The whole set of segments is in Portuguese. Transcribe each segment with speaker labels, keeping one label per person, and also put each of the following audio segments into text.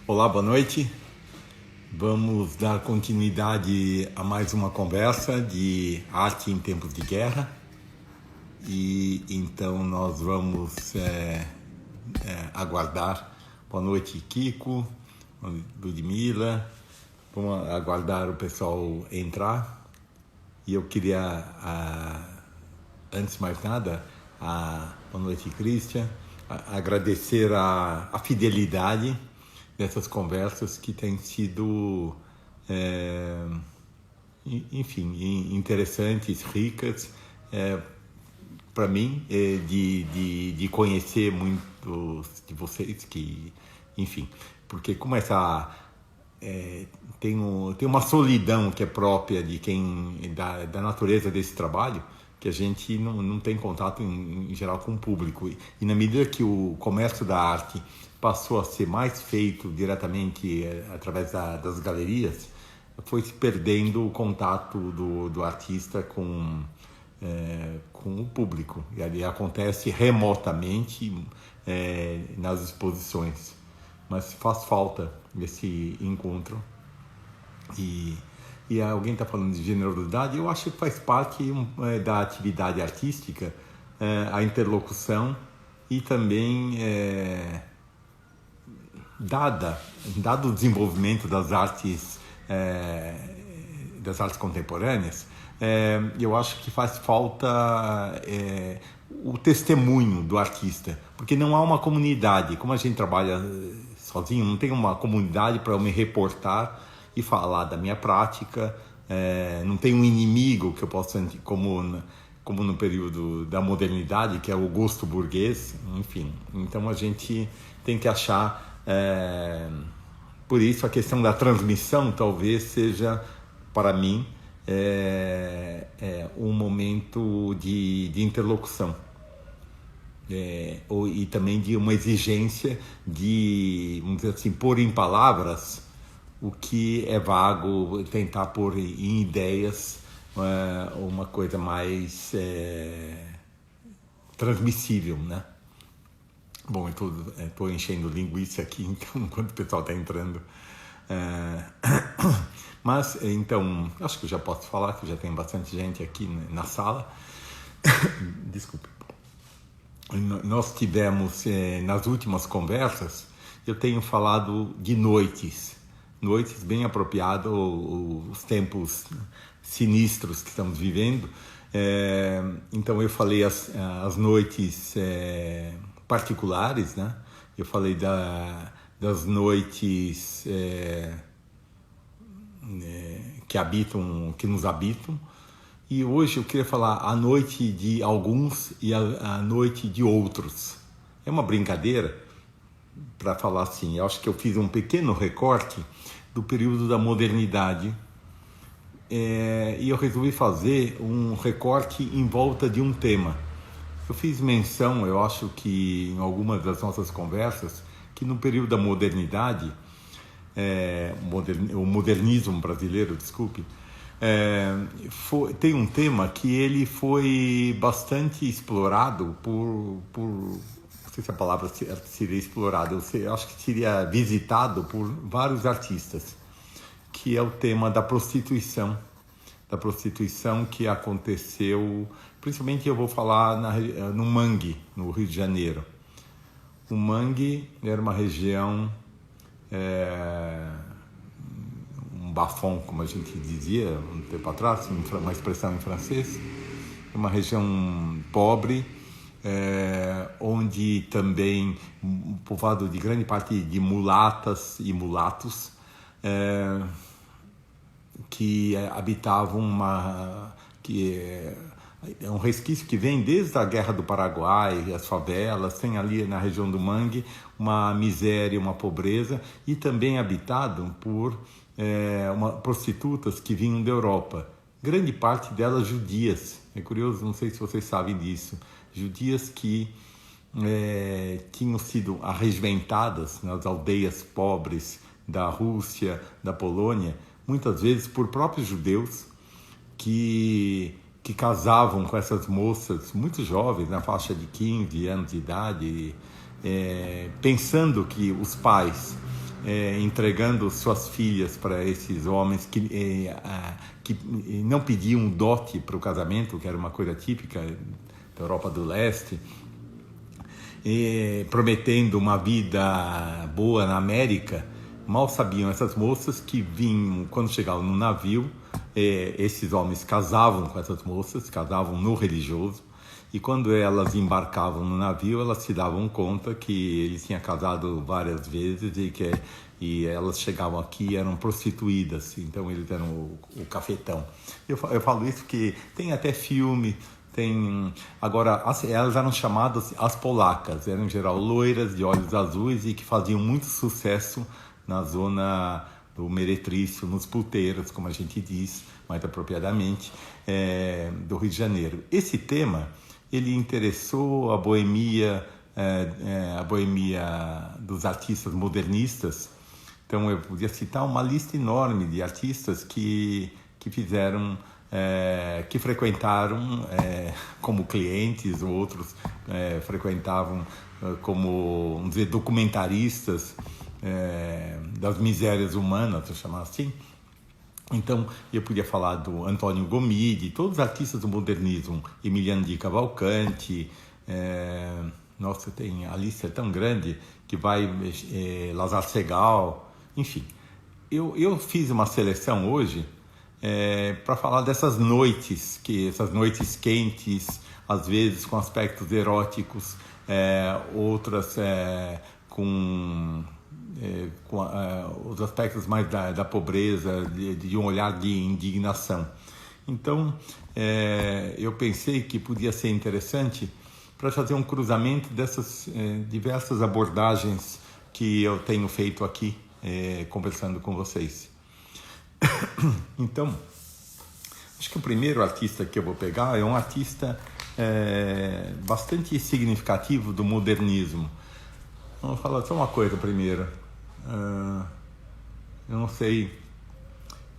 Speaker 1: Olá, boa noite. Vamos dar continuidade a mais uma conversa de arte em tempos de guerra. E então nós vamos aguardar. Boa noite, Kiko, Ludmila. Vamos aguardar o pessoal entrar. E eu queria, antes de mais nada, boa noite, Christian, agradecer a fidelidade dessas conversas que têm sido, enfim, interessantes, ricas, para mim, de conhecer muitos de vocês, que, enfim, porque como tem uma solidão que é própria de da natureza desse trabalho, que a gente não tem contato em geral com o público. E na medida que o comércio da arte passou a ser mais feito diretamente através das galerias, foi se perdendo o contato do artista com o público. E ali acontece remotamente nas exposições. Mas faz falta esse encontro. E alguém está falando de generosidade, eu acho que faz parte da atividade artística a interlocução e também, dado o desenvolvimento das artes contemporâneas, eu acho que faz falta o testemunho do artista, porque não há uma comunidade. Como a gente trabalha sozinho, não tem uma comunidade para eu me reportar e falar da minha prática, não tem um inimigo que eu possa, como no período da modernidade, que é o gosto burguês, enfim. Então a gente tem que achar, por isso a questão da transmissão talvez seja, para mim, um momento de interlocução. E também de uma exigência de, vamos dizer assim, pôr em palavras o que é vago, tentar pôr em ideias uma coisa mais transmissível, né? Bom, eu estou enchendo linguiça aqui, então, enquanto o pessoal está entrando. Mas, então, acho que eu já posso falar, que já tem bastante gente aqui na sala. Desculpe. Nós tivemos, nas últimas conversas, eu tenho falado de noites bem apropriado os tempos sinistros que estamos vivendo. Então eu falei as noites particulares, né? Eu falei das noites que nos habitam, e hoje eu queria falar a noite de alguns e a noite de outros. É uma brincadeira para falar assim. Eu acho que eu fiz um pequeno recorte do período da modernidade, e eu resolvi fazer um recorte em volta de um tema. Eu fiz menção, eu acho que em algumas das nossas conversas, que no período da modernidade, o modernismo brasileiro, desculpe, tem um tema que ele foi bastante explorado não sei se a palavra seria explorada, eu acho que seria visitado por vários artistas, que é o tema da prostituição que aconteceu, principalmente eu vou falar no Mangue, no Rio de Janeiro. O Mangue era uma região, um bas-fond, como a gente dizia um tempo atrás, uma expressão em francês, uma região pobre, onde também povoado de grande parte de mulatas e mulatos, que habitavam que é um resquício que vem desde a Guerra do Paraguai, as favelas. Tem ali na região do Mangue uma miséria, uma pobreza, e também habitado por prostitutas que vinham da Europa, grande parte delas judias. É curioso, não sei se vocês sabem disso, judias que tinham sido arregimentadas nas aldeias pobres da Rússia, da Polônia, muitas vezes por próprios judeus que casavam com essas moças muito jovens, na faixa de 15 anos de idade, pensando que os pais entregando suas filhas para esses homens que não pediam dote para o casamento, que era uma coisa típica da Europa do Leste, prometendo uma vida boa na América. Mal sabiam essas moças que vinham, quando chegavam no navio, esses homens casavam com essas moças, casavam no religioso, e quando elas embarcavam no navio, elas se davam conta que ele tinha casado várias vezes e elas chegavam aqui e eram prostituídas, então eles eram o cafetão. Eu falo isso porque tem até filme. Agora, elas eram chamadas as polacas, eram em geral loiras, de olhos azuis e que faziam muito sucesso na zona do Meretrício, nos puteiros, como a gente diz mais apropriadamente, do Rio de Janeiro. Esse tema, ele interessou a boemia dos artistas modernistas. Então eu podia citar uma lista enorme de artistas que fizeram, que frequentaram como clientes, outros frequentavam como, vamos dizer, documentaristas das misérias humanas, se eu chamar assim. Então, eu podia falar do Antônio Gomide, todos os artistas do modernismo, Emiliano de Cavalcanti, nossa, a lista é tão grande que vai Lazar Segal, enfim. Eu fiz uma seleção hoje para falar dessas noites, essas noites quentes, às vezes com aspectos eróticos, outras com os aspectos mais da pobreza, de um olhar de indignação. Então, eu pensei que podia ser interessante para fazer um cruzamento dessas diversas abordagens que eu tenho feito aqui, conversando com vocês. Então, acho que o primeiro artista que eu vou pegar é um artista bastante significativo do modernismo. Vamos falar só uma coisa primeiro. Eu não sei,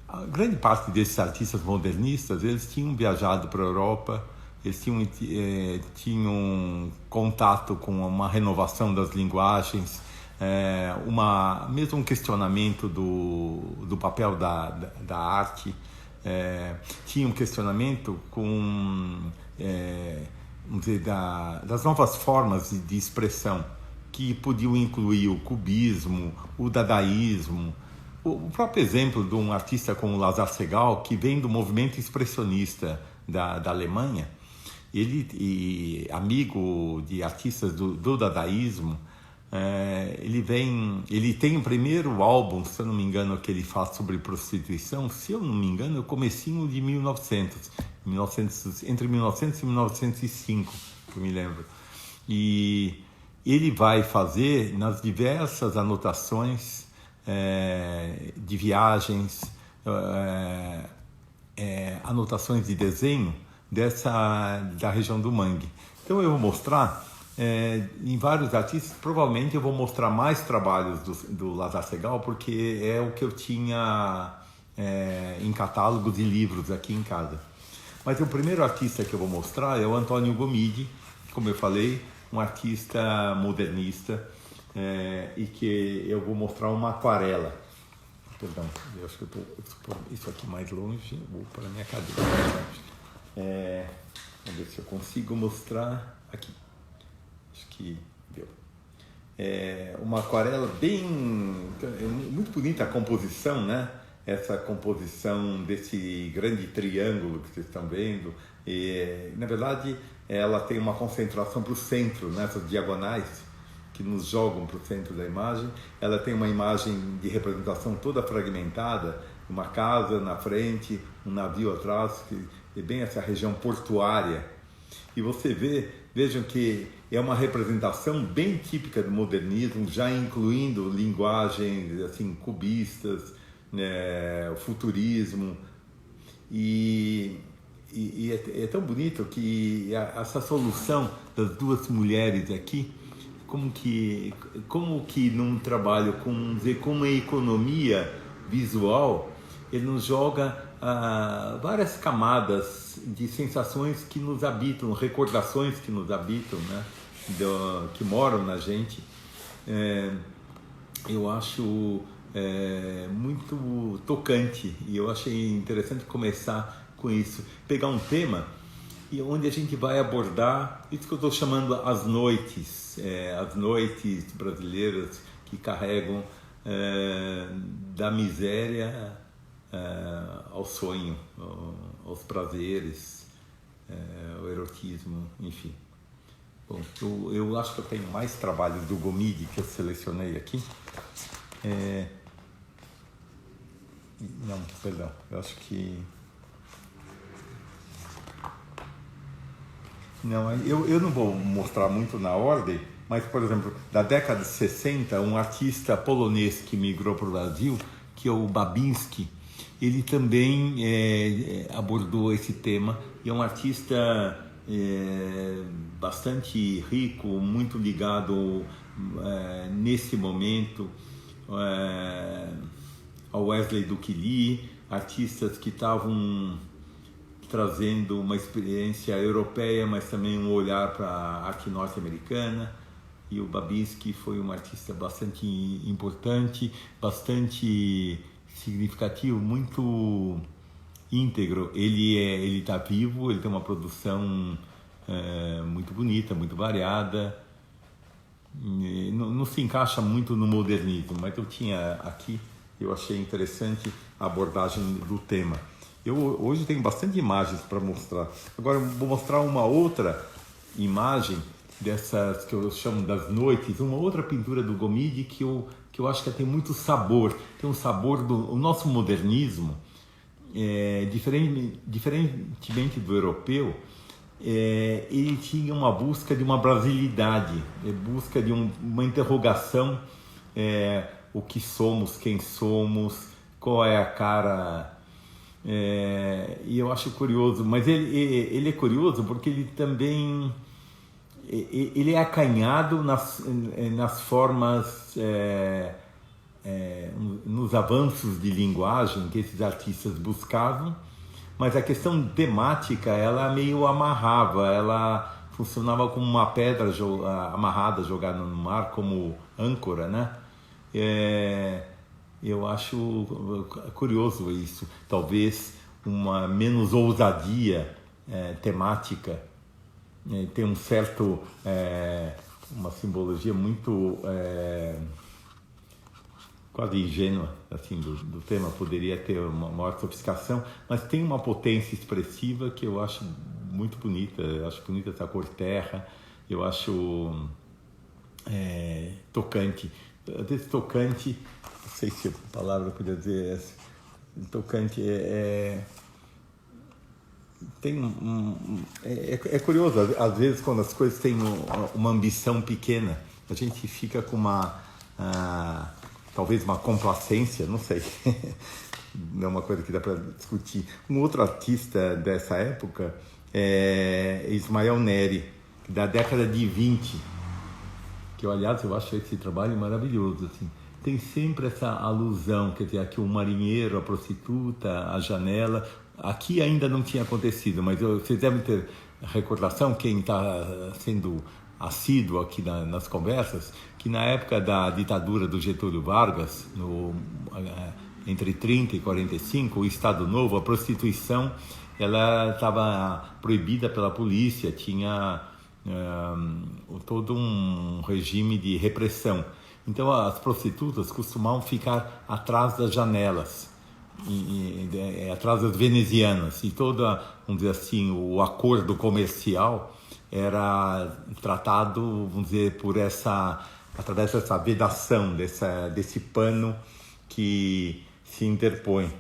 Speaker 1: a grande parte desses artistas modernistas, eles tinham viajado para a Europa, eles tinham contato com uma renovação das linguagens, mesmo um questionamento do papel da arte, tinha um questionamento vamos dizer, das novas formas de expressão, que podiam incluir o cubismo, o dadaísmo. O próprio exemplo de um artista como Lazar Segal, que vem do movimento expressionista da Alemanha, ele amigo de artistas do dadaísmo, ele tem o primeiro álbum, se eu não me engano, que ele faz sobre prostituição, se eu não me engano, é o comecinho de 1900, entre 1900 e 1905, que eu me lembro. E ele vai fazer nas diversas anotações de viagens, anotações de desenho da região do Mangue. Então eu vou mostrar em vários artistas, provavelmente eu vou mostrar mais trabalhos do Lazar Segal, porque é o que eu tinha em catálogos e livros aqui em casa. Mas o primeiro artista que eu vou mostrar é o Antônio Gomide, como eu falei, um artista modernista, e que eu vou mostrar uma aquarela. Perdão, eu acho que eu estou isso aqui mais longe, vou para a minha cadeira. Vamos ver se eu consigo mostrar aqui. Acho que deu. Uma aquarela muito bonita a composição, né? Essa composição desse grande triângulo que vocês estão vendo. Na verdade, ela tem uma concentração para o centro, nessas diagonais que nos jogam para o centro da imagem. Ela tem uma imagem de representação toda fragmentada, uma casa na frente, um navio atrás, que é bem essa região portuária. E vejam que é uma representação bem típica do modernismo, já incluindo linguagens assim, cubistas, o futurismo. E é tão bonito que essa solução das duas mulheres aqui, como que num trabalho com uma economia visual, ele nos joga várias camadas de sensações que nos habitam, recordações que nos habitam, né? Que moram na gente. eu acho muito tocante, e eu achei interessante começar com isso, pegar um tema e onde a gente vai abordar isso que eu estou chamando as noites brasileiras que carregam da miséria ao sonho, aos prazeres, ao erotismo, enfim. Bom, eu acho que eu tenho mais trabalhos do Gomide que eu selecionei aqui. Não, perdão, eu acho que... Não, eu não vou mostrar muito na ordem, mas, por exemplo, da década de 60, um artista polonês que migrou para o Brasil, que é o Babinski, ele também abordou esse tema, e é um artista bastante rico, muito ligado nesse momento ao Wesley Dukili, artistas que estavam trazendo uma experiência europeia, mas também um olhar para a arte norte-americana. E o Babinski foi um artista bastante importante, bastante significativo, muito íntegro. Ele está vivo, ele tem uma produção muito bonita, muito variada. Não se encaixa muito no modernismo, mas eu achei interessante a abordagem do tema. Eu hoje tenho bastante imagens para mostrar. Agora eu vou mostrar uma outra imagem dessas que eu chamo das noites, uma outra pintura do Gomide que eu acho que tem muito sabor. Tem um sabor o nosso modernismo, diferentemente do europeu, ele tinha uma busca de uma brasilidade, busca de uma interrogação, o que somos, quem somos, qual é a cara... e eu acho curioso, mas ele é curioso porque ele também ele é acanhado nas formas, nos avanços de linguagem que esses artistas buscavam, mas a questão temática ela meio amarrava, ela funcionava como uma pedra amarrada, jogada no mar, como âncora, né? Eu acho curioso isso. Talvez uma menos ousadia temática, tem um certo, uma simbologia muito quase ingênua assim, do tema, poderia ter uma maior sofisticação, mas tem uma potência expressiva que eu acho muito bonita. Eu acho bonita essa cor terra, eu acho tocante. Às vezes tocante, não sei se a palavra eu podia dizer essa, tocante tem é curioso, às vezes quando as coisas têm uma ambição pequena, a gente fica com talvez uma complacência, não sei, não é uma coisa que dá para discutir. Um outro artista dessa época é Ismael Neri, da década de 20, que aliás eu acho esse trabalho maravilhoso, assim. Tem sempre essa alusão, quer dizer, aqui o marinheiro, a prostituta, a janela. Aqui ainda não tinha acontecido, mas vocês devem ter recordação, quem está sendo assíduo aqui nas conversas, que na época da ditadura do Getúlio Vargas, entre 30 e 45, o Estado Novo, a prostituição ela estava proibida pela polícia, tinha todo um regime de repressão. Então as prostitutas costumavam ficar atrás das janelas, atrás das venezianas, e toda, vamos dizer assim, o acordo comercial era tratado, vamos dizer, através dessa vedação, desse pano que se interpõe.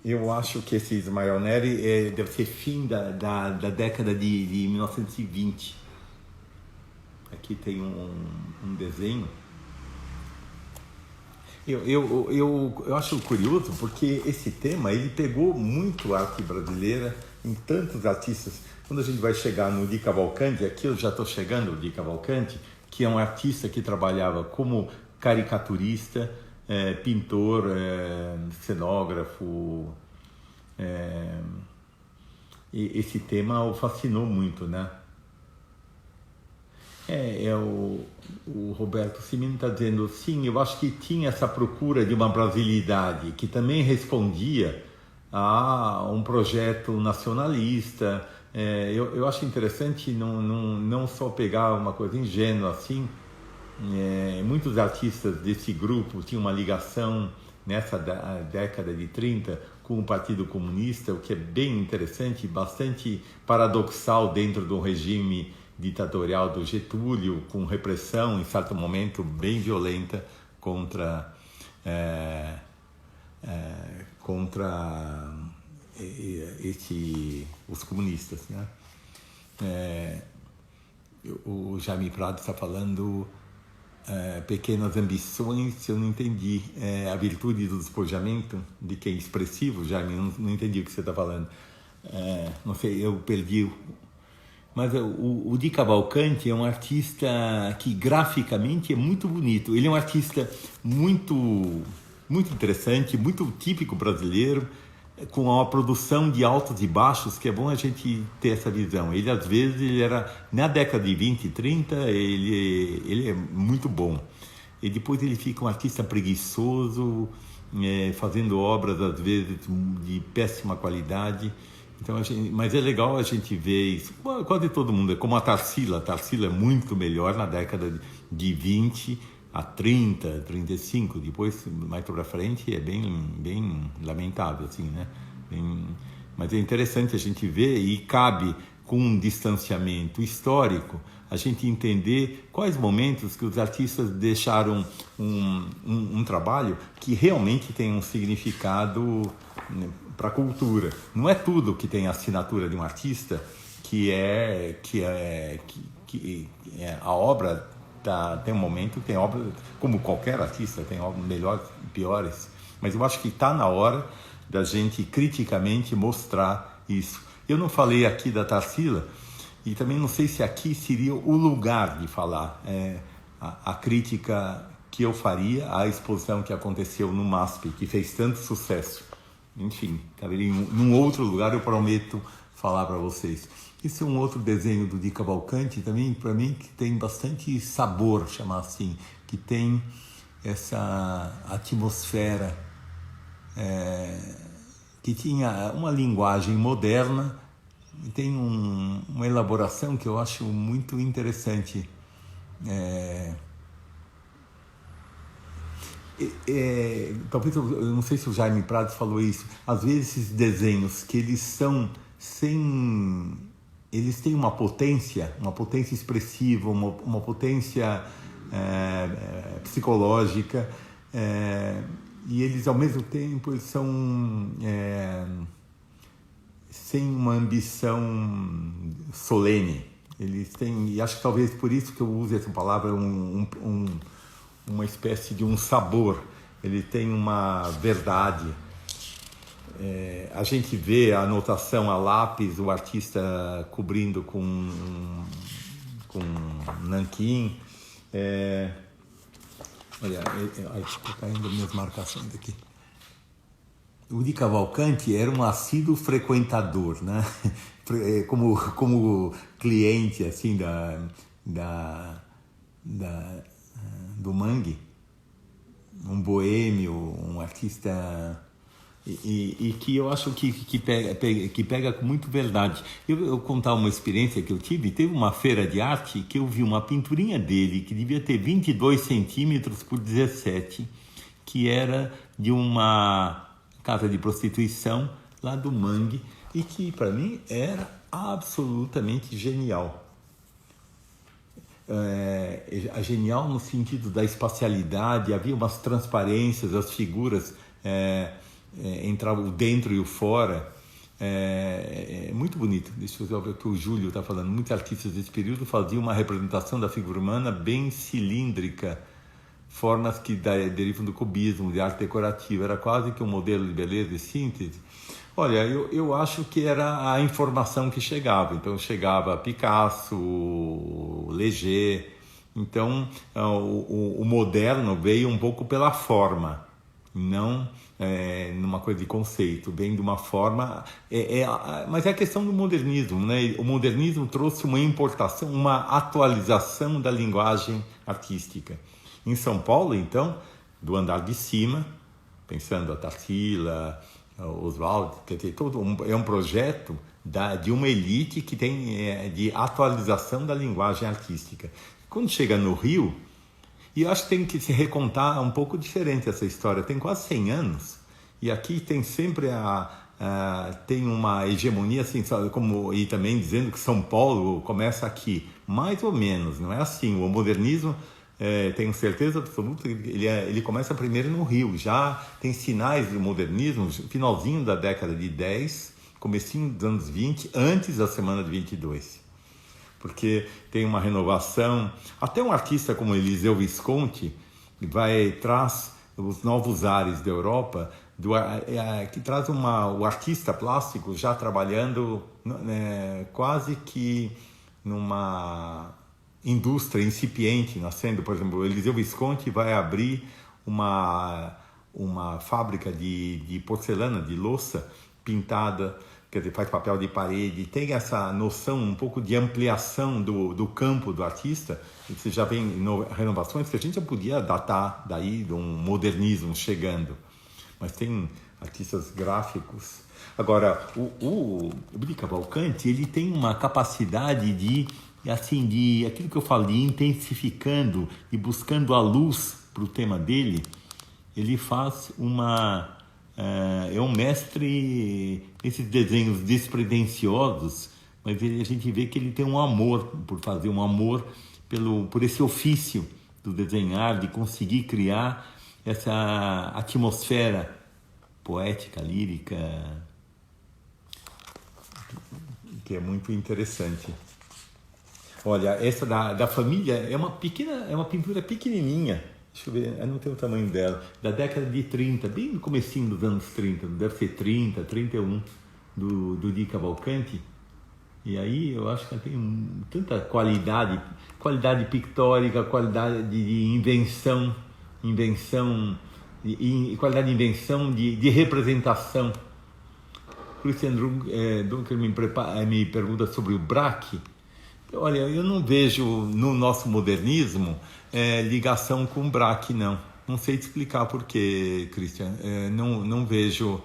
Speaker 1: Eu acho que esse Ismael Neri deve ser fim da década de 1920. Aqui tem um desenho. Eu acho curioso porque esse tema ele pegou muito a arte brasileira em tantos artistas. Quando a gente vai chegar no Di Cavalcanti, aqui eu já estou chegando, o Di Cavalcanti, que é um artista que trabalhava como caricaturista, pintor, cenógrafo. E esse tema o fascinou muito, né? O Roberto Simino está dizendo, sim, eu acho que tinha essa procura de uma brasilidade que também respondia a um projeto nacionalista. Eu acho interessante não só pegar uma coisa ingênua assim. Muitos artistas desse grupo tinham uma ligação nessa década de 30 com o Partido Comunista, o que é bem interessante, bastante paradoxal dentro do regime ditatorial do Getúlio, com repressão, em certo momento, bem violenta contra os comunistas, né? O Jaime Prado está falando pequenas ambições, eu não entendi. A virtude do despojamento, de que é expressivo, Jaime, não entendi o que você está falando. Não sei, eu perdi. Mas o Di Cavalcanti é um artista que graficamente é muito bonito. Ele é um artista muito, muito interessante, muito típico brasileiro, com uma produção de altos e baixos, que é bom a gente ter essa visão. Ele, às vezes, ele era, na década de 20 e 30, ele é muito bom. E depois ele fica um artista preguiçoso, fazendo obras, às vezes, de péssima qualidade. Então, mas é legal a gente ver isso. Quase todo mundo, como a Tarsila. A Tarsila é muito melhor na década de 20 a 30, 35, depois mais para frente é bem lamentável, assim, né? Mas é interessante a gente ver, e cabe, com um distanciamento histórico, a gente entender quais momentos que os artistas deixaram um trabalho que realmente tem um significado, né, para a cultura. Não é tudo que tem a assinatura de um artista que a obra. Tem um momento, tem obras, como qualquer artista, tem obras melhores e piores, mas eu acho que está na hora da gente criticamente mostrar isso. Eu não falei aqui da Tarsila, e também não sei se aqui seria o lugar de falar a crítica que eu faria à exposição que aconteceu no MASP, que fez tanto sucesso. Enfim, num outro lugar eu prometo falar para vocês. Esse é um outro desenho do Di Cavalcanti também, para mim, que tem bastante sabor, chamar assim, que tem essa atmosfera, que tinha uma linguagem moderna, e tem uma elaboração que eu acho muito interessante. Talvez, eu não sei se o Jaime Prado falou isso, às vezes esses desenhos que eles são eles têm uma potência expressiva, uma potência psicológica, e eles ao mesmo tempo eles são sem uma ambição solene. Eles têm, e acho que talvez por isso que eu use essa palavra, uma espécie de um sabor. Ele tem uma verdade. A gente vê a anotação a lápis, o artista cobrindo com nanquim. Olha, estou caindo minhas marcações aqui. O Di Cavalcanti era um assíduo frequentador, né? Como cliente assim do Mangue, um boêmio, um artista. E que eu acho que pega com muito verdade. Eu contar uma experiência que eu tive. Teve uma feira de arte que eu vi uma pinturinha dele que devia ter 22 centímetros por 17, que era de uma casa de prostituição lá do Mangue, e que para mim era absolutamente genial. Genial no sentido da espacialidade, havia umas transparências, as figuras entravam o dentro e o fora. Muito bonito. Deixa eu ver o que o Júlio está falando. Muitos artistas desse período faziam uma representação da figura humana bem cilíndrica, formas que derivam do cubismo, de arte decorativa. Era quase que um modelo de beleza e síntese. Olha, eu acho que era a informação que chegava. Então chegava Picasso, Léger. Então o moderno veio um pouco pela forma. não numa coisa de conceito, vem de uma forma... mas é a questão do modernismo, né? O modernismo trouxe uma importação, uma atualização da linguagem artística. Em São Paulo, então, do andar de cima, pensando a Tarsila, Oswald, é um projeto de uma elite que tem de atualização da linguagem artística. Quando chega no Rio, e eu acho que tem que se recontar um pouco diferente essa história, tem quase 100 anos, e aqui tem sempre tem uma hegemonia, assim, e também dizendo que São Paulo começa aqui, mais ou menos, não é assim, o modernismo... tenho certeza absoluta que ele começa primeiro no Rio. Já tem sinais do modernismo, finalzinho da década de 10, comecinho dos anos 20, antes da Semana de 22. Porque tem uma renovação. Até um artista como Eliseu Visconti traz os novos ares da Europa, que traz o artista plástico já trabalhando quase que numa... indústria incipiente nascendo. Por exemplo, o Eliseu Visconti vai abrir uma fábrica de porcelana, de louça pintada, quer dizer, faz papel de parede, tem essa noção um pouco de ampliação do campo do artista. Você já vem renovações que a gente já podia datar daí de um modernismo chegando, mas tem artistas gráficos. Agora, o Di Cavalcanti, ele tem uma capacidade de aquilo que eu falei, intensificando e buscando a luz para o tema dele. Ele faz é um mestre nesses desenhos despretensiosos, mas a gente vê que ele tem um amor por fazer, um amor por esse ofício do desenhar, de conseguir criar essa atmosfera poética, lírica, que é muito interessante. Olha, essa da família é uma pintura pequenininha, deixa eu ver, eu não tenho o tamanho dela, da década de 30, bem no comecinho dos anos 30, deve ser 30, 31, do Di Cavalcanti. E aí eu acho que ela tem tanta qualidade pictórica, qualidade de invenção, qualidade de invenção, de representação. Christian Dunker me pergunta sobre o Braque. Olha, eu não vejo no nosso modernismo ligação com o Braque, não. Não sei te explicar por quê, Christian. Não vejo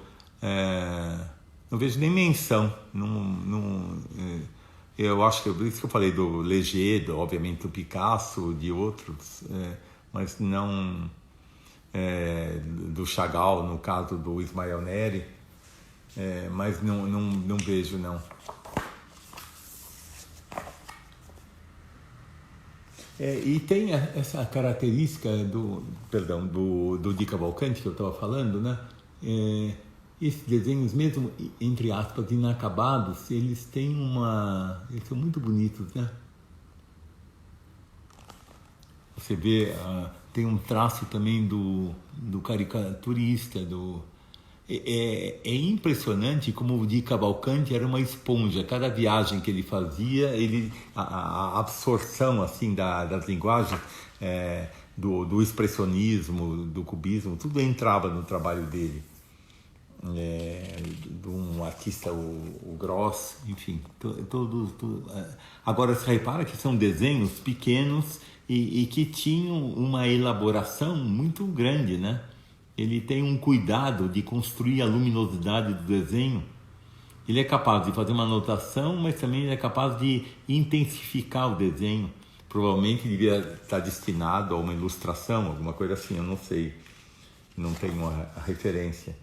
Speaker 1: nem menção. Eu acho que por isso que eu falei do Leger, obviamente do Picasso, de outros, mas não do Chagall, no caso do Ismael Neri, mas não vejo, não. E tem essa característica do Di Cavalcanti que eu estava falando, né? Esses desenhos, mesmo entre aspas inacabados, eles são muito bonitos, né? Você vê, tem um traço também do caricaturista, É impressionante como o Di Cavalcanti era uma esponja. Cada viagem que ele fazia, a absorção assim das linguagens, do expressionismo, do cubismo, tudo entrava no trabalho dele. De um artista, o Gross, enfim, agora você repara que são desenhos pequenos e que tinham uma elaboração muito grande, né? Ele tem um cuidado de construir a luminosidade do desenho. Ele é capaz de fazer uma anotação, mas também ele é capaz de intensificar o desenho. Provavelmente devia estar destinado a uma ilustração, alguma coisa assim, eu não sei. Não tenho a referência.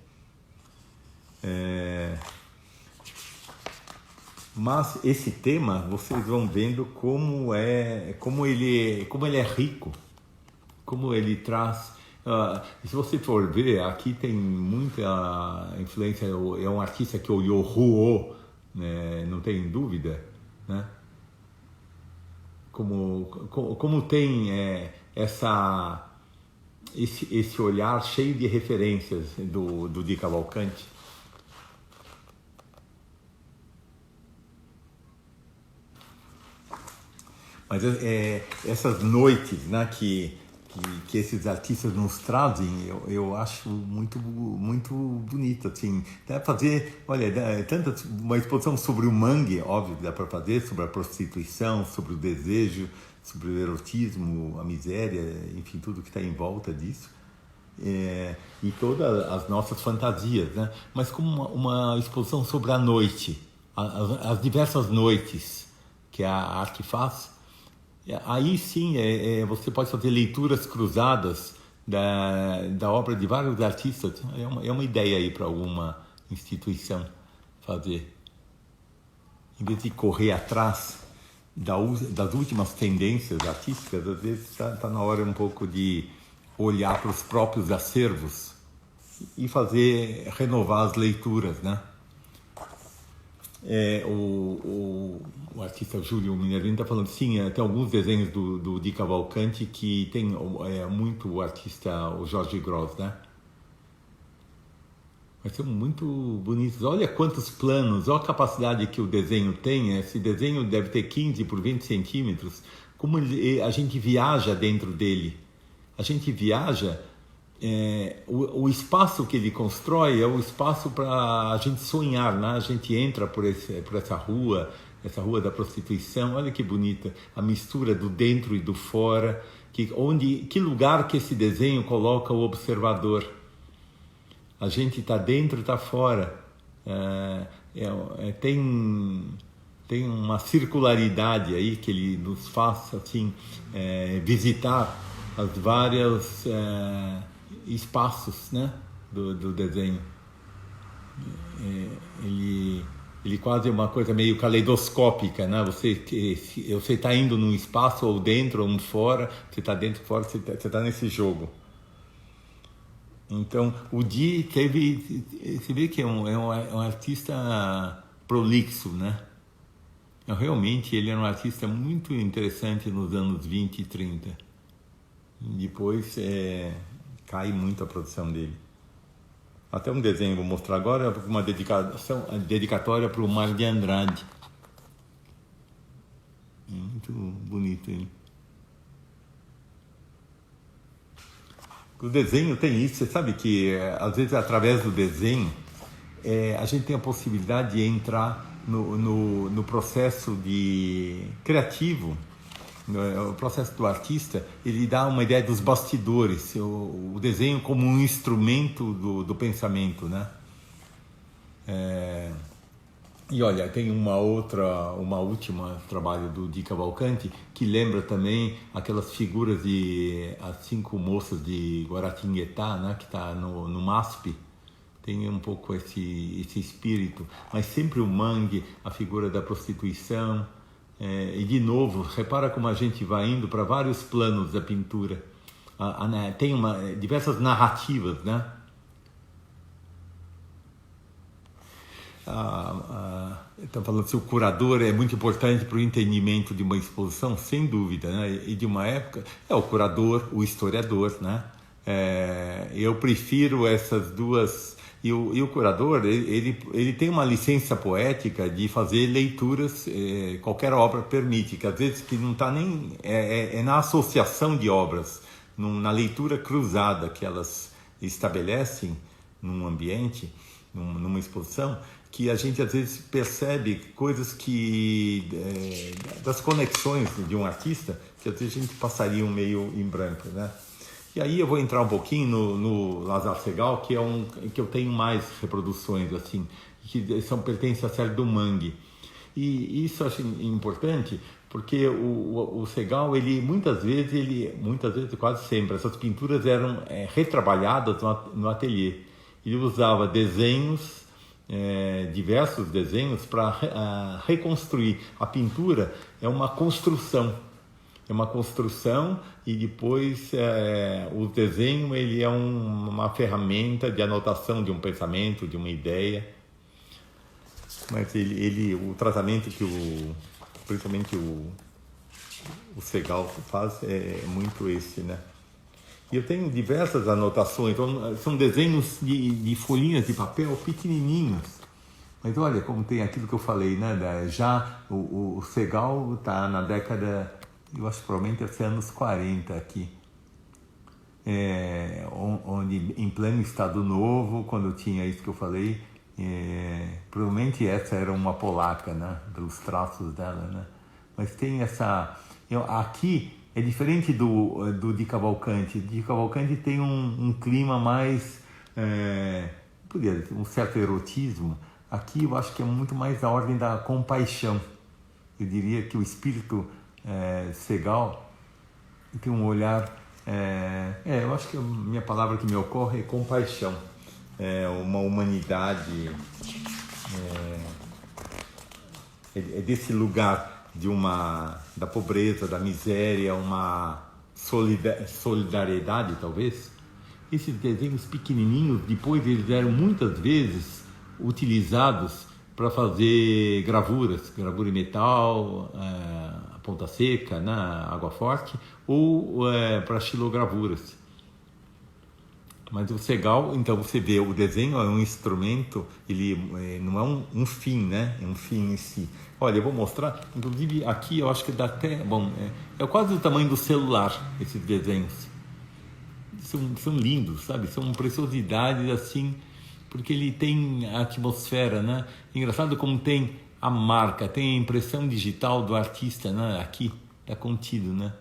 Speaker 1: Mas esse tema, vocês vão vendo como ele é rico, como ele traz... se você for ver, aqui tem muita influência, é um artista que olhou Rouault, né, não tem dúvida, né? Como tem esse olhar cheio de referências do Di Cavalcanti. Mas essas noites, né, que que esses artistas nos trazem, eu acho muito bonito, assim. Dá pra fazer, olha, uma exposição sobre o mangue, óbvio que dá para fazer, sobre a prostituição, sobre o desejo, sobre o erotismo, a miséria, enfim, tudo que está em volta disso. E todas as nossas fantasias, né? Mas como uma exposição sobre a noite, as diversas noites que a arte faz. Aí sim, você pode fazer leituras cruzadas da obra de vários artistas. É uma ideia aí para alguma instituição fazer. Em vez de correr atrás das últimas tendências artísticas, às vezes está na hora um pouco de olhar para os próprios acervos e renovar as leituras, né? O artista Júlio Minervini está falando, sim, tem alguns desenhos do Di Cavalcanti que tem muito o artista, o Jorge Gross, né? Mas são muito bonitos. Olha quantos planos, olha a capacidade que o desenho tem. Esse desenho deve ter 15 por 20 centímetros. Como a gente viaja dentro dele. A gente viaja, o espaço que ele constrói é o espaço para a gente sonhar, né? A gente entra por essa rua da prostituição. Olha que bonita a mistura do dentro e do fora. Que lugar que esse desenho coloca o observador. A gente está dentro e está fora. Tem uma circularidade aí que ele nos faz assim, visitar os vários espaços, né, do desenho. Ele quase é uma coisa meio caleidoscópica, né? Você está indo num espaço ou dentro ou fora, você está dentro, fora, você está nesse jogo. Então, o Di você vê que é um artista prolixo, né? Realmente, ele era um artista muito interessante nos anos 20 e 30. Depois, cai muito a produção dele. Até um desenho vou mostrar agora, uma dedicatória para o Mar de Andrade. Muito bonito ele. O desenho tem isso, você sabe que às vezes através do desenho a gente tem a possibilidade de entrar no processo criativo, o processo do artista. Ele dá uma ideia dos bastidores, o desenho como um instrumento do pensamento, né? E olha, tem uma última trabalho do Di Cavalcanti que lembra também aquelas figuras as 5 moças de Guaratinguetá, né, que está no MASP. Tem um pouco esse espírito, mas sempre o mangue, a figura da prostituição. E de novo, repara como a gente vai indo para vários planos da pintura. Tem diversas narrativas, né? Estão falando se o curador é muito importante para o entendimento de uma exposição, sem dúvida, né? E de uma época, o curador, o historiador, né? Eu prefiro essas duas. E o curador, ele tem uma licença poética de fazer leituras, qualquer obra permite, que às vezes que não está nem... na associação de obras, na leitura cruzada que elas estabelecem num ambiente, numa exposição, que a gente às vezes percebe coisas das conexões de um artista, que às vezes a gente passaria meio em branco, né? E aí eu vou entrar um pouquinho no Lazar Segal, que eu tenho mais reproduções, assim, que pertencem à série do Mangue. E isso eu acho importante, porque o Segal, muitas vezes, quase sempre, essas pinturas eram retrabalhadas no ateliê. Ele usava desenhos, diversos desenhos, para reconstruir. A pintura é uma construção. E depois o desenho ele é uma ferramenta de anotação de um pensamento, de uma ideia. Mas o tratamento principalmente o Segal faz é muito esse, né? E eu tenho diversas anotações, então, são desenhos de folhinhas de papel pequenininhos. Mas olha como tem aquilo que eu falei, né? Já o Segal está na década... Eu acho que provavelmente é anos 40 aqui. onde em pleno Estado Novo, quando tinha isso que eu falei, provavelmente essa era uma polaca, né, pelos traços dela, né? Mas tem essa... aqui é diferente do de Cavalcante. De Cavalcante tem um clima mais... podia dizer, um certo erotismo. Aqui eu acho que é muito mais a ordem da compaixão. Eu diria que o espírito Segal tem um olhar... eu acho que a minha palavra que me ocorre é compaixão. Uma humanidade... é desse lugar da pobreza, da miséria, uma solidariedade, talvez. Esses desenhos pequenininhos, depois eles eram muitas vezes utilizados para fazer gravuras, gravura em metal, ponta seca, né, água forte, ou para xilogravuras. Mas o Segal, então você vê, o desenho é um instrumento, ele não é um fim, né? É um fim em si. Olha, eu vou mostrar, inclusive aqui eu acho que dá até, é quase o tamanho do celular, esses desenhos. São lindos, sabe? São preciosidades assim, porque ele tem a atmosfera, né? Engraçado como tem a marca, tem a impressão digital do artista, né? Aqui, está contido, né?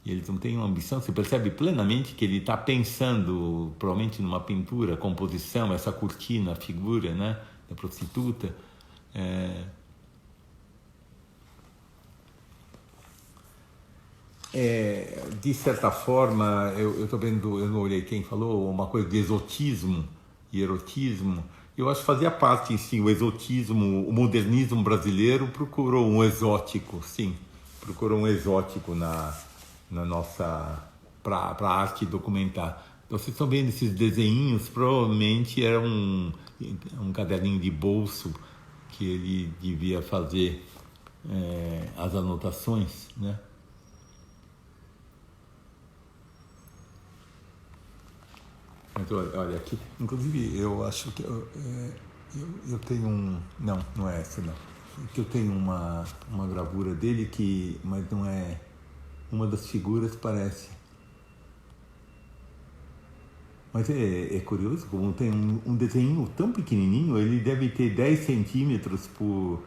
Speaker 1: Eles não têm uma ambição, você percebe plenamente que ele está pensando provavelmente numa pintura, composição, essa cortina, a figura, né, da prostituta. De certa forma, eu estou vendo, eu não olhei quem falou, uma coisa de exotismo e erotismo. Eu acho que fazia parte, sim, o exotismo, o modernismo brasileiro procurou um exótico, sim, procurou um exótico na nossa, para a arte documentar. Então, vocês estão vendo esses desenhinhos, provavelmente era um caderninho de bolso que ele devia fazer as anotações, né? Mas olha aqui, inclusive eu acho que eu tenho não é essa não, que eu tenho uma gravura dele mas não é. Uma das figuras parece. Mas é curioso, como tem um desenho tão pequenininho, ele deve ter 10 centímetros por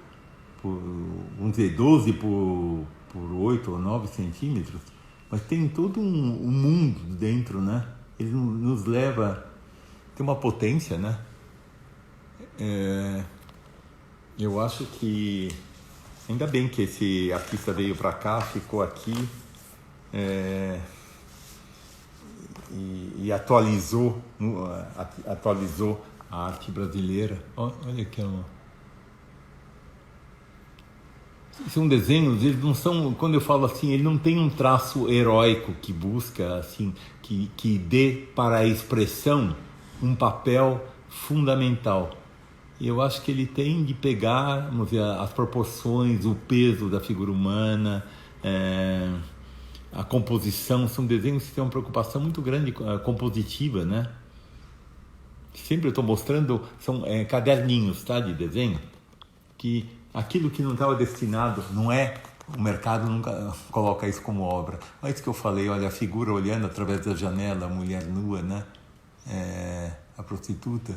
Speaker 1: vamos dizer, 12 por 8 ou 9 centímetros, mas tem todo um mundo dentro, né? Ele nos leva, tem uma potência, né? Eu acho que ainda bem que esse artista veio para cá, ficou aqui, e atualizou a arte brasileira. Olha aqui, são desenhos, eles não são, quando eu falo assim, ele não tem um traço heróico que busca assim, que dê para a expressão um papel fundamental. E eu acho que ele tem de pegar, vamos ver, as proporções, o peso da figura humana, a composição. São desenhos que têm uma preocupação muito grande compositiva, né? Sempre eu estou mostrando, são caderninhos, tá, de desenho, que aquilo que não estava destinado, não é, o mercado nunca coloca isso como obra. Olha isso que eu falei, olha a figura olhando através da janela, a mulher nua, né? A prostituta.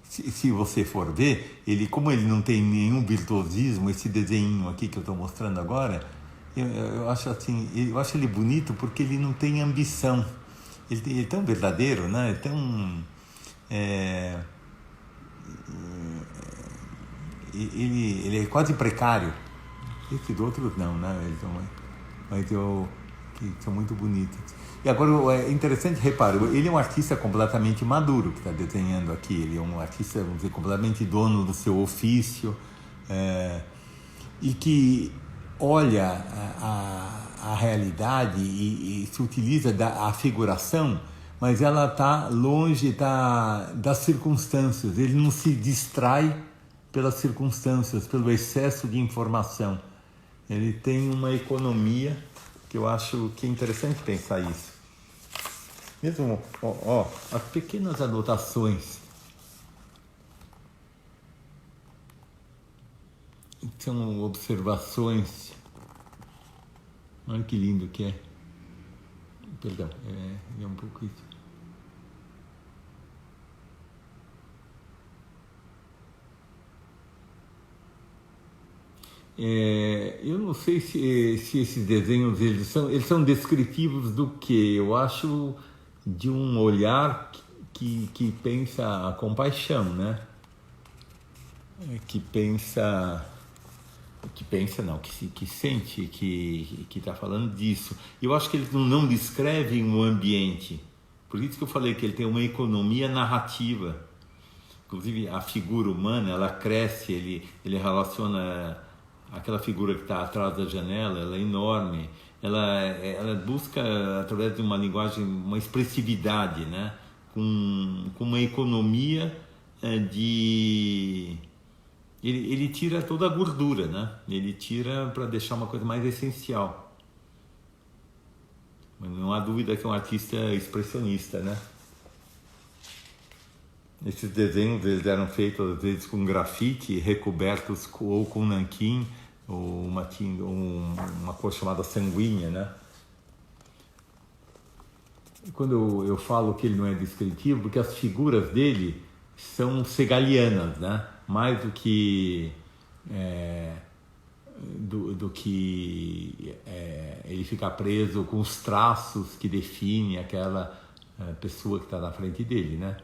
Speaker 1: Se você for ver, como ele não tem nenhum virtuosismo, esse desenho aqui que eu estou mostrando agora, eu acho assim, eu acho ele bonito porque ele não tem ambição. Ele é tão verdadeiro, né? É tão... ele é quase precário. Esses outros não, né? Mas que são muito bonitos. E agora é interessante, repara, ele é um artista completamente maduro que está desenhando aqui. Ele é um artista, vamos dizer, completamente dono do seu ofício, e que olha a realidade e se utiliza da figuração, mas ela está longe das circunstâncias. Ele não se distrai pelas circunstâncias, pelo excesso de informação. Ele tem uma economia que eu acho que é interessante pensar isso. Mesmo, as pequenas anotações são observações. Olha que lindo que é. Perdão, é um pouco isso. Eu não sei se esses desenhos eles são descritivos do que? Eu acho de um olhar que pensa a compaixão, né? Que sente que está falando disso. Eu acho que eles não descrevem o ambiente. Por isso que eu falei que ele tem uma economia narrativa. Inclusive a figura humana, ela cresce, ele relaciona aquela figura que está atrás da janela, ela é enorme, ela busca através de uma linguagem, uma expressividade, né? com uma economia de... Ele tira toda a gordura, né? Ele tira para deixar uma coisa mais essencial. Mas não há dúvida que é um artista expressionista, né? Esses desenhos eles eram feitos às vezes com grafite, recobertos ou com nanquim, ou uma cor chamada sanguínea, né? Quando eu falo que ele não é descritivo, porque as figuras dele são segalianas, né? Mais do que ele ficar preso com os traços que definem aquela pessoa que está na frente dele, né?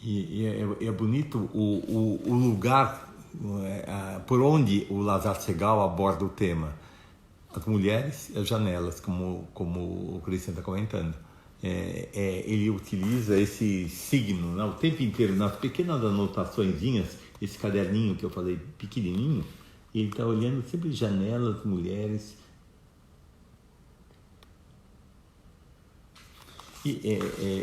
Speaker 1: E é bonito o lugar por onde o Lazar Segal aborda o tema. As mulheres e as janelas, como o Christian está comentando. Ele utiliza esse signo, né, o tempo inteiro, nas pequenas anotaçõezinhas, esse caderninho que eu falei pequenininho, ele está olhando sempre janelas, mulheres. E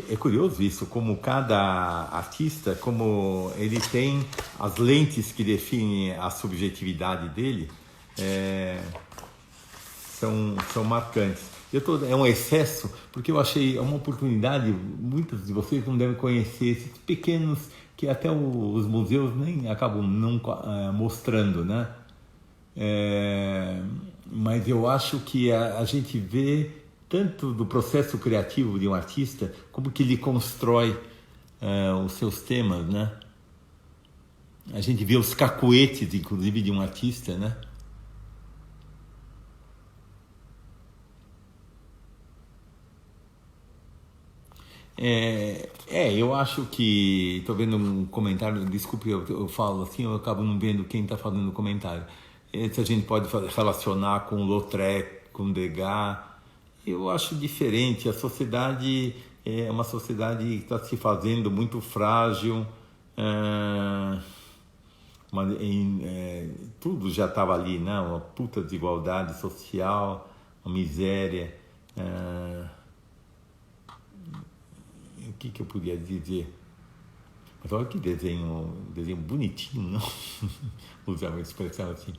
Speaker 1: é curioso isso, como cada artista, como ele tem as lentes que definem a subjetividade dele, são marcantes. É um excesso, porque eu achei uma oportunidade, muitos de vocês não devem conhecer esses pequenos que até os museus nem acabam não mostrando, né? Mas eu acho que a gente vê tanto do processo criativo de um artista, como que ele constrói os seus temas, né? A gente vê os cacuetes, inclusive, de um artista, né? Eu acho que... Estou vendo um comentário, desculpe, eu falo assim, eu acabo não vendo quem está fazendo o comentário. Se a gente pode relacionar com Lautrec, com Degas, eu acho diferente. A sociedade é uma sociedade que está se fazendo muito frágil, tudo já estava ali, né? Uma puta desigualdade social, uma miséria... O que eu podia dizer? Mas olha que desenho bonitinho, não? Usar uma expressão assim.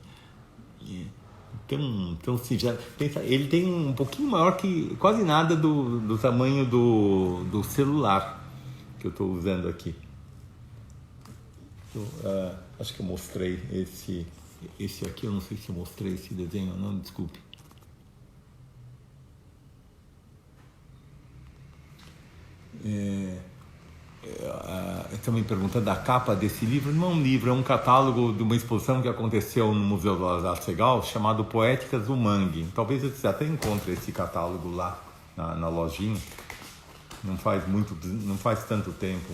Speaker 1: Então se já pensa, ele tem um pouquinho maior que quase nada do tamanho do celular que eu estou usando aqui. Acho que eu mostrei esse aqui, eu não sei se eu mostrei esse desenho ou não, desculpe. Estão me perguntando da capa desse livro. Não é um livro, é um catálogo de uma exposição que aconteceu no Museu do Lazar Segal, chamado Poéticas do Mangue. Talvez você até encontre esse catálogo lá na lojinha. Não faz tanto tempo,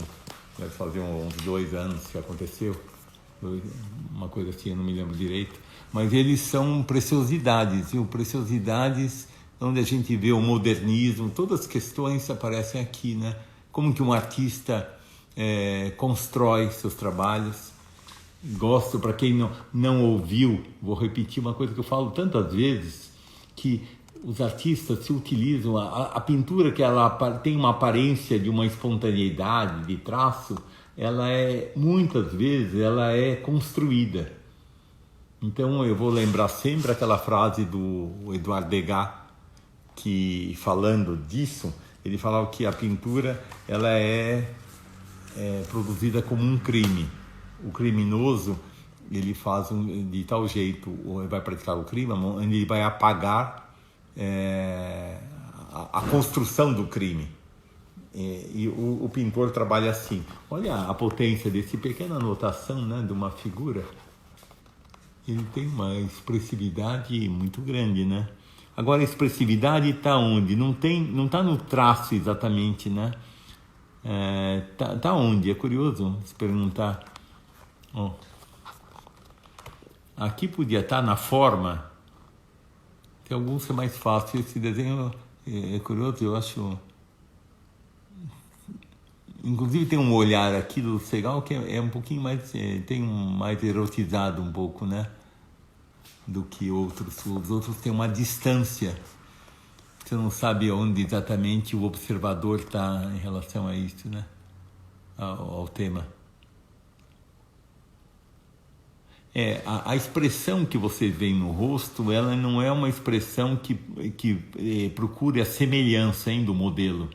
Speaker 1: deve fazer uns 2 anos que aconteceu, uma coisa assim, eu não me lembro direito. Mas eles são preciosidades, viu? Preciosidades onde a gente vê o modernismo, todas as questões aparecem aqui, né? Como que um artista constrói seus trabalhos. Gosto, para quem não ouviu, vou repetir uma coisa que eu falo tantas vezes, que os artistas se utilizam, a pintura que ela tem uma aparência de uma espontaneidade, de traço, muitas vezes, ela é construída. Então eu vou lembrar sempre aquela frase do Edouard Degas, que falando disso, ele falava que a pintura ela é produzida como um crime. O criminoso ele faz de tal jeito, ou vai praticar o crime, onde ele vai apagar a construção do crime. E o pintor trabalha assim. Olha a potência desse pequena anotação, né, de uma figura. Ele tem uma expressividade muito grande, né? Agora, a expressividade está onde? Não está no traço exatamente, né? Tá onde? É curioso se perguntar. Oh. Aqui podia estar na forma. Tem alguns que é mais fácil. Esse desenho é curioso, eu acho. Inclusive tem um olhar aqui do Segal que é um pouquinho mais, tem mais erotizado um pouco, né? Do que outros. Os outros têm uma distância. Você não sabe onde exatamente o observador está em relação a isso, né? Ao tema. A expressão que você vê no rosto, ela não é uma expressão que procure a semelhança do modelo.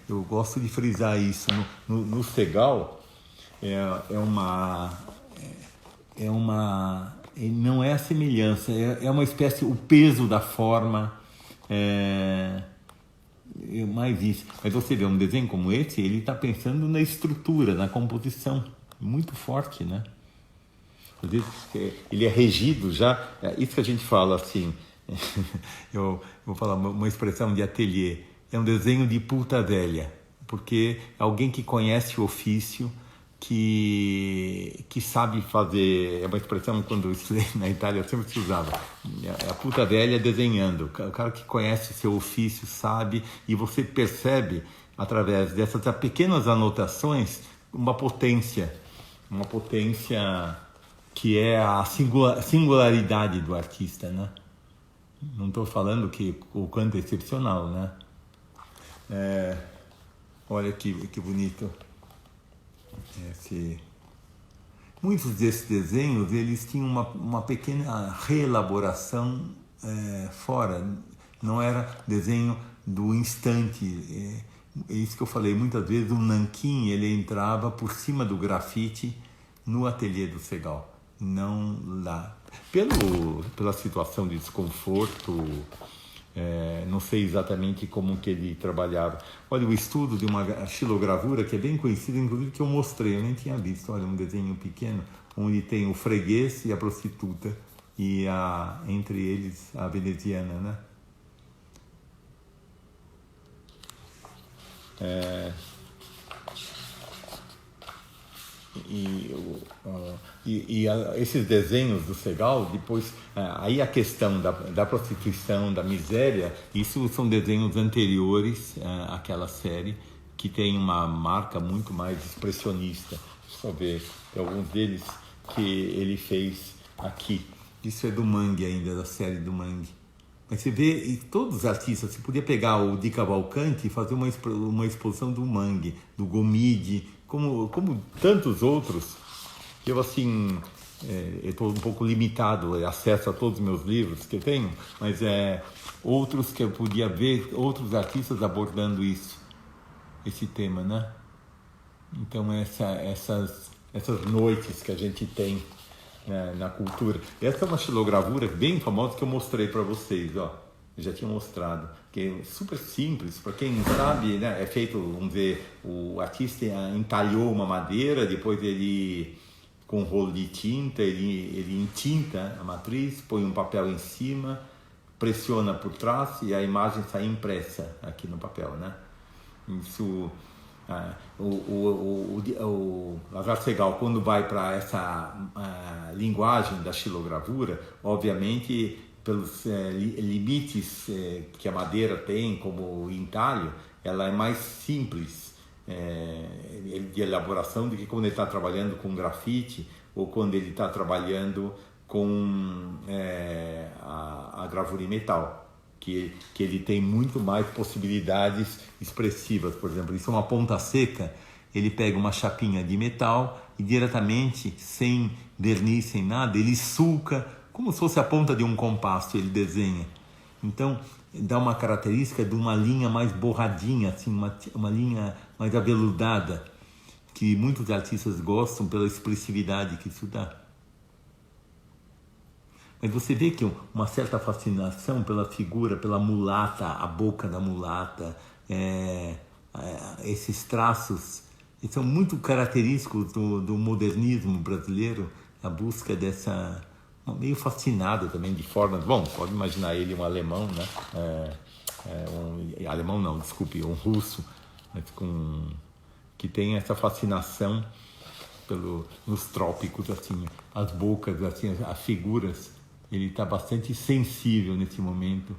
Speaker 1: Eu gosto de frisar isso. No Segal, não é a semelhança, é uma espécie, o peso da forma, mais isso. Mas você vê um desenho como esse, ele está pensando na estrutura, na composição, muito forte, né? Ele é regido já, isso que a gente fala assim, eu vou falar uma expressão de ateliê, é um desenho de puta velha, porque é alguém que conhece o ofício, que sabe fazer, é uma expressão quando eu estudei na Itália eu sempre se usava, a puta velha desenhando, o cara que conhece o seu ofício, sabe, e você percebe através dessas pequenas anotações uma potência que é a singularidade do artista, né? Não estou falando que o canto é excepcional, né? Olha que bonito. Muitos desses desenhos, eles tinham uma pequena reelaboração fora. Não era desenho do instante. É isso que eu falei. Muitas vezes o nanquim, ele entrava por cima do grafite no ateliê do Segal. Não lá. Pela situação de desconforto, não sei exatamente como que ele trabalhava. Olha, o estudo de uma xilogravura que é bem conhecida, inclusive que eu mostrei, eu nem tinha visto. Olha, um desenho pequeno, onde tem o freguês e a prostituta, e entre eles a veneziana, né? Esses desenhos do Segal, depois, aí a questão da prostituição, da miséria, isso são desenhos anteriores àquela série, que tem uma marca muito mais expressionista. Deixa eu ver, tem alguns deles que ele fez aqui. Isso é do Mangue ainda, da série do Mangue. Mas você vê, e todos os artistas, você podia pegar o Di Cavalcanti e fazer uma exposição do Mangue, do Gomide, como tantos outros. Eu, assim, eu estou um pouco limitado, acesso a todos os meus livros que eu tenho, mas outros que eu podia ver, outros artistas abordando esse tema, né? Então, essas noites que a gente tem na cultura. Essa é uma xilogravura bem famosa que eu mostrei para vocês, ó. Eu já tinha mostrado, que é super simples, para quem não sabe, né? É feito, vamos ver, o artista entalhou uma madeira, depois ele, com um rolo de tinta, ele entinta a matriz, põe um papel em cima, pressiona por trás e a imagem sai impressa aqui no papel, né? Isso... o Lazar Segal, quando vai para essa linguagem da xilogravura, obviamente pelos limites que a madeira tem como entalho, ela é mais simples de elaboração do que quando ele está trabalhando com grafite ou quando ele está trabalhando com a gravura em metal. Que ele tem muito mais possibilidades expressivas. Por exemplo, isso é uma ponta seca, ele pega uma chapinha de metal e diretamente, sem verniz, sem nada, ele sulca, como se fosse a ponta de um compasso, ele desenha. Então, dá uma característica de uma linha mais borradinha, assim, uma linha mais aveludada, que muitos artistas gostam pela expressividade que isso dá. Mas você vê que uma certa fascinação pela figura, pela mulata, a boca da mulata, esses traços, eles são muito característicos do modernismo brasileiro, a busca dessa... meio fascinado também de formas... Bom, pode imaginar ele um alemão, né? Alemão não, desculpe, um russo, mas que tem essa fascinação nos trópicos, assim, as bocas, assim, as figuras. Ele está bastante sensível nesse momento,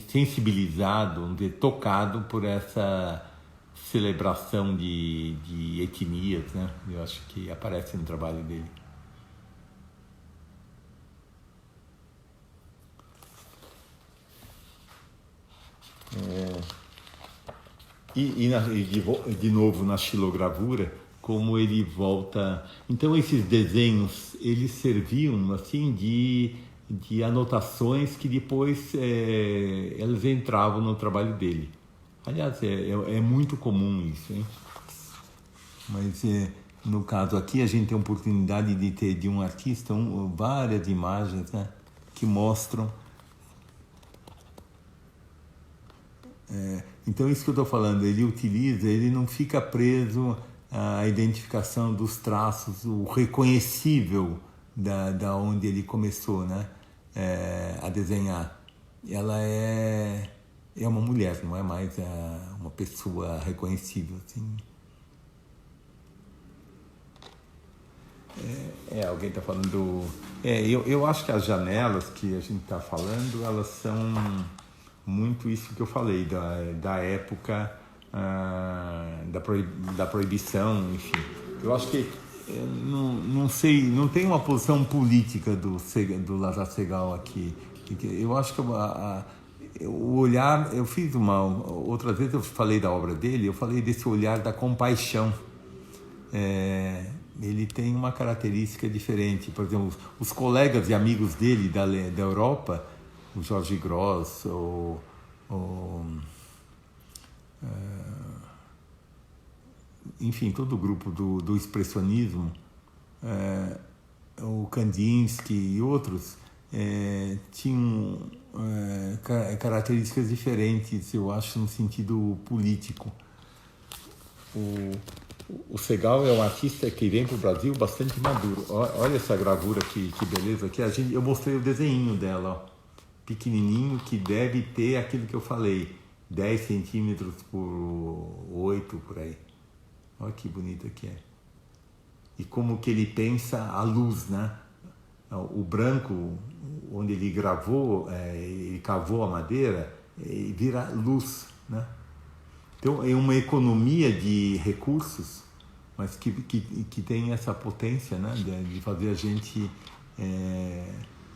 Speaker 1: sensibilizado, vamos dizer, tocado por essa celebração de etnias, né? Eu acho que aparece no trabalho dele. De novo na xilogravura, como ele volta... Então esses desenhos, eles serviam assim de anotações que depois elas entravam no trabalho dele. Aliás, é muito comum isso, hein? Mas no caso aqui a gente tem a oportunidade de ter de um artista várias imagens, né, que mostram... Então isso que eu estou falando, ele não fica preso à identificação dos traços, o reconhecível da onde ele começou, né, a desenhar. Ela é uma mulher, não é mais uma pessoa reconhecível, assim. Alguém está falando... eu acho que as janelas que a gente está falando, elas são muito isso que eu falei, da época da proibição, enfim. Eu acho que, não sei, não tem uma posição política do Lazar Segal aqui. Eu acho que o olhar, eu fiz outra vez eu falei da obra dele, eu falei desse olhar da compaixão. Ele tem uma característica diferente. Por exemplo, os colegas e amigos dele da Europa, o Jorge Gross, enfim, todo o grupo do expressionismo, o Kandinsky e outros, tinham características diferentes, eu acho, no sentido político. O Segal é um artista que vem para o Brasil bastante maduro. Olha essa gravura, que beleza. Aqui eu mostrei o desenho dela, ó, pequenininho, que deve ter aquilo que eu falei, 10 centímetros por 8, por aí. Olha que bonita que é. E como que ele pensa a luz, né? O branco, onde ele gravou, ele cavou a madeira, vira luz, né? Então é uma economia de recursos, mas que tem essa potência, né, de fazer a gente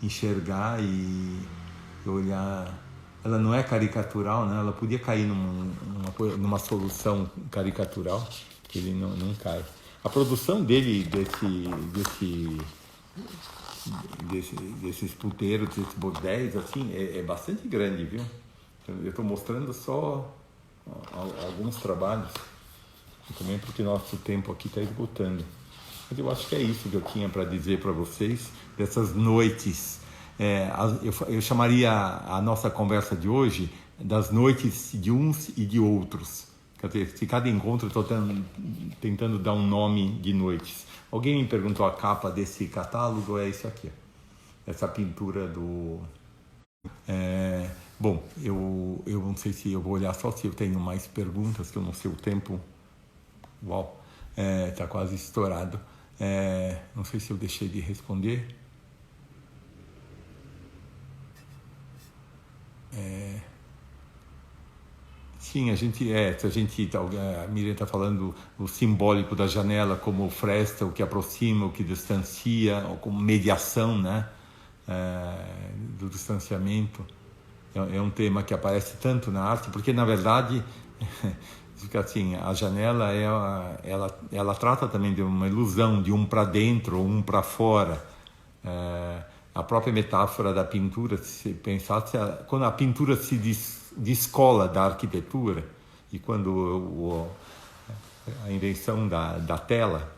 Speaker 1: enxergar e olhar. Ela não é caricatural, né? Ela podia cair numa solução caricatural, que ele não cai. A produção dele, desses puteiros, desses bordéis, assim, é bastante grande, viu? Eu estou mostrando só alguns trabalhos, também porque nosso tempo aqui está esgotando. Mas eu acho que é isso que eu tinha para dizer para vocês, dessas noites. Eu chamaria a nossa conversa de hoje das noites de uns e de outros. Quer dizer, se cada encontro eu estou tentando dar um nome de noites. Alguém me perguntou a capa desse catálogo, é isso aqui. Essa pintura do... Bom, eu não sei se eu vou olhar só se eu tenho mais perguntas, que eu não sei o tempo. Uau, está quase estourado. Não sei se eu deixei de responder. Sim, a Miriam está falando o simbólico da janela como fresta, o que aproxima, o que distancia, ou como mediação, né, do distanciamento. É um tema que aparece tanto na arte, porque na verdade fica assim, a janela ela trata também de uma ilusão, de um para dentro ou um para fora. A própria metáfora da pintura, se pensasse, quando a pintura se descola da arquitetura, e quando a invenção da tela,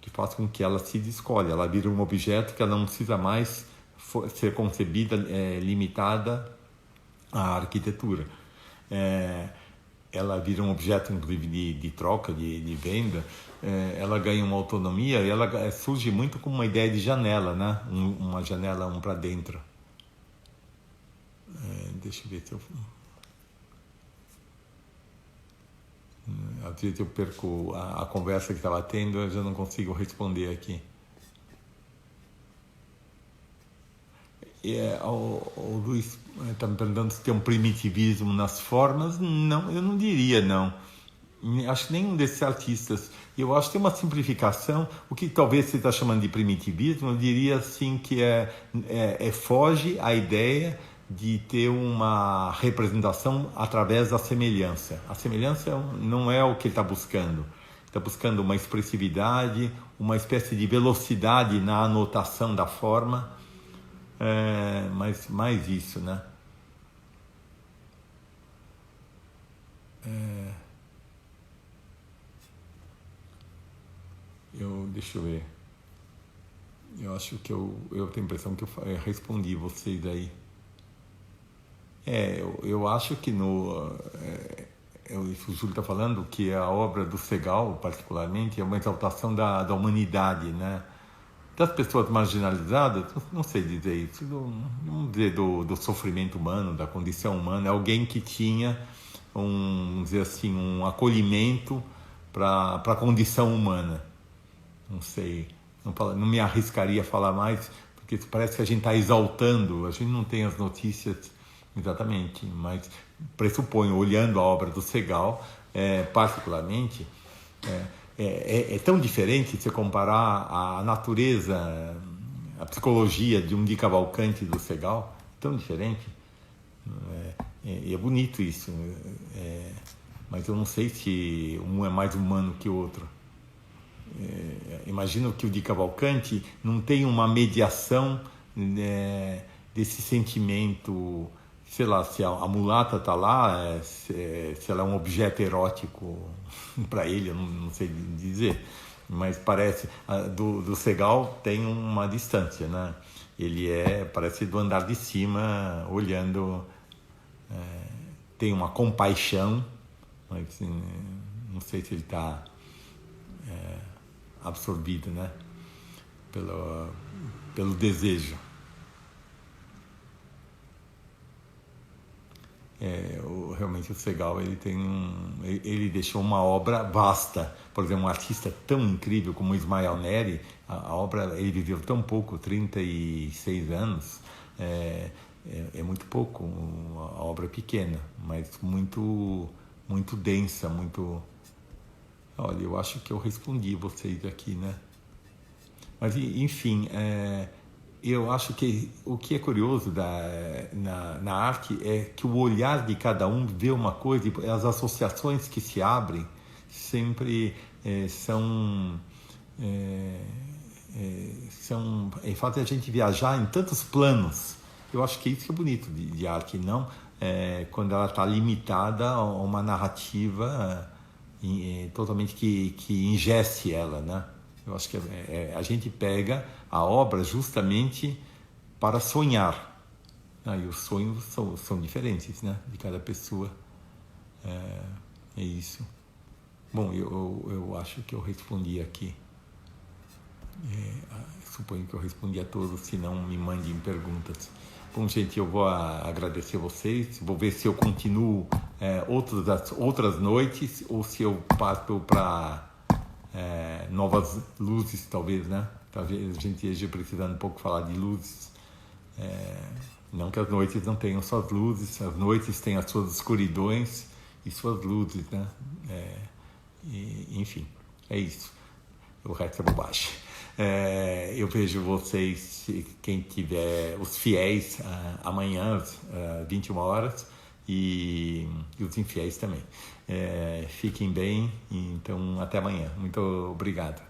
Speaker 1: que faz com que ela se descolhe, ela vira um objeto que ela não precisa mais ser concebida, limitada à arquitetura. Ela vira um objeto, inclusive, de troca, de venda. Ela ganha uma autonomia e ela surge muito como uma ideia de janela, né? Uma janela para dentro. Deixa eu ver se eu... Às vezes eu perco a conversa que estava tendo, eu já não consigo responder aqui. O Luiz está me perguntando se tem um primitivismo nas formas. Não, eu não diria, não. Acho que nenhum desses artistas. Eu acho que tem uma simplificação. O que talvez você está chamando de primitivismo, eu diria assim que foge à ideia de ter uma representação através da semelhança. A semelhança não é o que ele está buscando. Está buscando uma expressividade, uma espécie de velocidade na anotação da forma, mas mais isso, né? Deixa eu ver. Eu acho que eu tenho a impressão que eu respondi vocês aí. Eu acho que o Júlio está falando que a obra do Segal, particularmente, é uma exaltação da humanidade, né? Das pessoas marginalizadas, não sei dizer isso, vamos dizer do sofrimento humano, da condição humana, é alguém que tinha vamos dizer assim, um acolhimento para a condição humana. Não sei, não me arriscaria a falar mais, porque parece que a gente está exaltando, a gente não tem as notícias exatamente, mas pressuponho, olhando a obra do Segal, particularmente, é tão diferente se comparar a natureza, a psicologia de um Di Cavalcanti do Segal, tão diferente. É bonito isso, mas eu não sei se um é mais humano que o outro. Imagino que o Di Cavalcanti não tem uma mediação desse sentimento, sei lá, se a mulata está lá, se ela é um objeto erótico para ele, eu não sei dizer, mas parece, do Segal tem uma distância, né? Ele parece do andar de cima, olhando, tem uma compaixão, mas não sei se ele está absorvido, né? Pelo desejo. Realmente o Segal ele deixou uma obra vasta. Por exemplo, um artista tão incrível como Ismael Neri, a obra, ele viveu tão pouco, 36 anos, é muito pouco, a obra é pequena, mas muito, muito densa, muito... Olha, eu acho que eu respondi vocês aqui, né? Mas, enfim, eu acho que o que é curioso na arte é que o olhar de cada um vê uma coisa e as associações que se abrem sempre são fazem a gente viajar em tantos planos. Eu acho que isso é bonito de arte, não quando ela está limitada a uma narrativa totalmente que ingesse ela, né? Eu acho que a gente pega a obra justamente para sonhar. E os sonhos são diferentes, né? De cada pessoa. É isso. Bom, eu acho que eu respondi aqui. Suponho que eu respondi a todos, se não me mandem perguntas. Bom, gente, eu vou agradecer vocês. Vou ver se eu continuo outras noites ou se eu parto para... novas luzes, talvez, né? Talvez a gente esteja precisando um pouco falar de luzes. Não que as noites não tenham suas luzes, as noites têm as suas escuridões e suas luzes, né? Enfim, é isso. O resto é bobagem. Eu vejo vocês, quem tiver, os fiéis, amanhã às 21 horas e os infiéis também. Fiquem bem, então até amanhã. Muito obrigado.